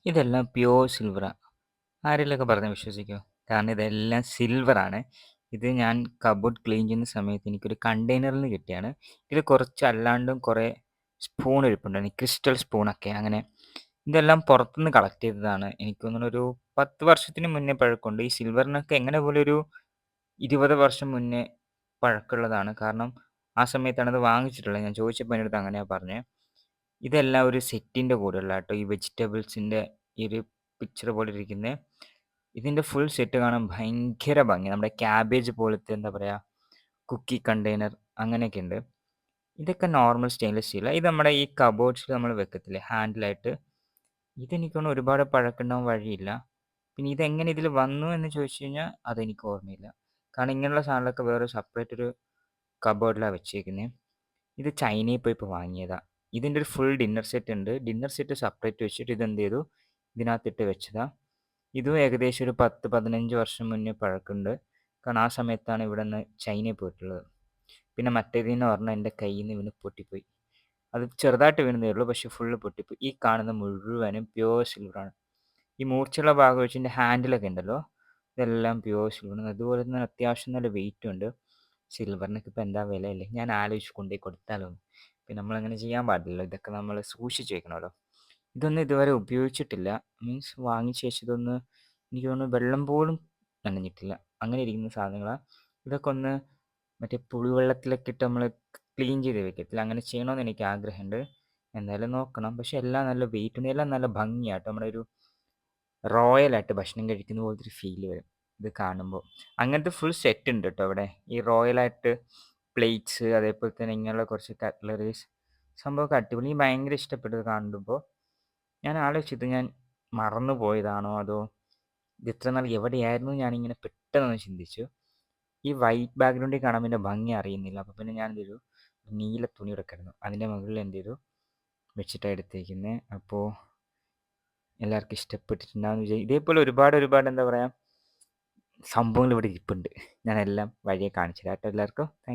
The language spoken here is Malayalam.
ഇതെല്ലാം പ്യുവർ സിൽവറാ. ആരെങ്കിലുമൊക്കെ പറഞ്ഞ് വിശ്വസിക്കുമോ? കാരണം ഇതെല്ലാം സിൽവറാണ്. ഇത് ഞാൻ കബോർഡ് ക്ലീൻ ചെയ്യുന്ന സമയത്ത് എനിക്കൊരു കണ്ടെയ്നറിൽ നിന്ന് കിട്ടിയാണ്. ഇതിൽ കുറച്ച് അല്ലാണ്ടും കുറേ സ്പൂൺ ഇരിപ്പുണ്ടായിരുന്നു. ക്രിസ്റ്റൽ സ്പൂണൊക്കെ അങ്ങനെ. ഇതെല്ലാം പുറത്തുനിന്ന് കളക്ട് ചെയ്തതാണ്. എനിക്ക് തോന്നുന്നു ഒരു 10 വർഷത്തിന് മുന്നേ പഴക്കമുണ്ട്. ഈ സിൽവറിനൊക്കെ എങ്ങനെ പോലെ ഒരു 20 വർഷം മുന്നേ പഴക്കമുള്ളതാണ്. കാരണം ആ സമയത്താണ് ഇത് വാങ്ങിച്ചിട്ടുള്ളത്. ഞാൻ ചോദിച്ചപ്പോൾ എൻ്റെ അടുത്ത് അങ്ങനെയാ പറഞ്ഞത്. ഇതെല്ലാം ഒരു സെറ്റിൻ്റെ കൂടെയുള്ള കേട്ടോ. ഈ വെജിറ്റബിൾസിൻ്റെ ഈ ഒരു പിക്ചർ പോലെ ഇരിക്കുന്നത്. ഇതിൻ്റെ ഫുൾ സെറ്റ് കാണാൻ ഭയങ്കര ഭംഗി. നമ്മുടെ ക്യാബേജ് പോലത്തെ എന്താ പറയുക, കുക്കി കണ്ടെയ്നർ അങ്ങനെയൊക്കെ ഉണ്ട്. ഇതൊക്കെ നോർമൽ സ്റ്റെയിൻലെസ് സ്റ്റീലാണ്. ഇത് നമ്മുടെ ഈ കബോർഡ്സിൽ നമ്മൾ വെക്കത്തില്ലേ ഹാൻഡിലായിട്ട്. ഇതെനിക്ക് തോന്നുന്നു ഒരുപാട് പഴക്കമുണ്ടാവാൻ വഴിയില്ല. പിന്നെ ഇതെങ്ങനെ ഇതിൽ വന്നു എന്ന് ചോദിച്ചു കഴിഞ്ഞാൽ അതെനിക്ക് ഓർമ്മയില്ല. കാരണം ഇങ്ങനെയുള്ള സാധനങ്ങളൊക്കെ വേറെ സെപ്പറേറ്റ് ഒരു കബോർഡിലാണ് വെച്ചേക്കുന്നത്. ഇത് ചൈനയിൽ പോയി ഇപ്പോൾ വാങ്ങിയതാ. ഇതിൻ്റെ ഒരു ഫുൾ ഡിന്നർ സെറ്റ് ഉണ്ട്. ഡിന്നർ സെറ്റ് സെപ്പറേറ്റ് വെച്ചിട്ട് ഇതെന്ത് ചെയ്തു, ഇതിനകത്തിട്ട് വെച്ചതാ. ഇതും ഏകദേശം ഒരു 10-15 വർഷം മുന്നേ പഴക്കമുണ്ട്. കാരണം ആ സമയത്താണ് ഇവിടെ നിന്ന് ചൈനയിൽ പോയിട്ടുള്ളത്. പിന്നെ മറ്റേതെന്ന് പറഞ്ഞാൽ എൻ്റെ കയ്യിൽ നിന്ന് വീണ് പൊട്ടിപ്പോയി. അത് ചെറുതായിട്ട് വീണതേ ഉള്ളൂ, പക്ഷെ ഫുള്ള് പൊട്ടിപ്പോയി. ഈ കാണുന്ന മുഴുവനും പ്യുവർ സിൽവറാണ്. ഈ മൂർച്ചയുള്ള ഭാഗം വെച്ച് ഇതിൻ്റെ ഹാൻഡിലൊക്കെ ഉണ്ടല്ലോ, ഇതെല്ലാം പ്യുവർ സിൽവറാണ്. അതുപോലെ തന്നെ അത്യാവശ്യം നല്ല വെയിറ്റും ഉണ്ട്. സിൽവറിനൊക്കെ ഇപ്പോൾ എന്താ വിലയല്ലേ. ഞാൻ ആലോചിച്ച് കൊണ്ടുപോയി കൊടുത്താലോ. പിന്നെ നമ്മളങ്ങനെ ചെയ്യാൻ പാടില്ലല്ലോ. ഇതൊക്കെ നമ്മൾ സൂക്ഷിച്ച് വെക്കണമല്ലോ. ഇതൊന്നും ഇതുവരെ ഉപയോഗിച്ചിട്ടില്ല. മീൻസ് വാങ്ങിയ ശേഷം ഇതൊന്ന് എനിക്ക് തോന്നുന്നു വെള്ളം പോലും നനഞ്ഞിട്ടില്ല. അങ്ങനെ ഇരിക്കുന്ന സാധനങ്ങളാണ്. ഇതൊക്കെ ഒന്ന് മറ്റേ പുളിവെള്ളത്തിലൊക്കെ ഇട്ട് നമ്മൾ ക്ലീൻ ചെയ്ത് വെക്കത്തില്ല, അങ്ങനെ ചെയ്യണമെന്ന് എനിക്ക് ആഗ്രഹമുണ്ട്. എന്തായാലും നോക്കണം. പക്ഷെ എല്ലാം നല്ല വെയിറ്റ് ഉണ്ട്. എല്ലാം നല്ല ഭംഗിയാട്ടോ. നമ്മുടെ ഒരു റോയലായിട്ട് ഭക്ഷണം കഴിക്കുന്ന പോലത്തെ ഒരു ഫീല് വരും ഇത് കാണുമ്പോൾ. അങ്ങനത്തെ ഫുൾ സെറ്റ് ഉണ്ട് കേട്ടോ ഇവിടെ. ഈ റോയലായിട്ട് പ്ലേറ്റ്സ്, അതേപോലെ തന്നെ ഇങ്ങനെയുള്ള കുറച്ച് കട്ട്ലറീസ്, സംഭവമൊക്കെ അടിപൊളി. എനിക്ക് ഭയങ്കര ഇഷ്ടപ്പെട്ടത് കാണുമ്പോൾ. ഞാൻ ആലോചിച്ചത് ഞാൻ മറന്നു പോയതാണോ അതോ ഇത് ഇത്ര നാൾ എവിടെയായിരുന്നു ഞാനിങ്ങനെ പെട്ടെന്നൊന്ന് ചിന്തിച്ചു. ഈ വൈറ്റ് ബാക്ക്ഗ്രൗണ്ടിൽ കാണാൻ പിന്നെ ഭംഗി അറിയുന്നില്ല. അപ്പോൾ പിന്നെ ഞാൻ എന്ത് ചെയ്തു, നീല തുണി ഇവിടെ കിടന്നു, അതിൻ്റെ മുകളിൽ എന്ത് ചെയ്തു വെച്ചിട്ടാണ് എടുത്തേക്കുന്നത്. അപ്പോൾ എല്ലാവർക്കും ഇഷ്ടപ്പെട്ടിട്ടുണ്ടാകുമെന്ന് വിചാരിക്കും. ഇതേപോലെ ഒരുപാട് ഒരുപാട് എന്താ പറയുക സംഭവങ്ങൾ ഇവിടെ ഇരിപ്പുണ്ട്. ഞാനെല്ലാം വഴിയെ കാണിച്ചു തരാം കേട്ടോ എല്ലാവർക്കും. താങ്ക്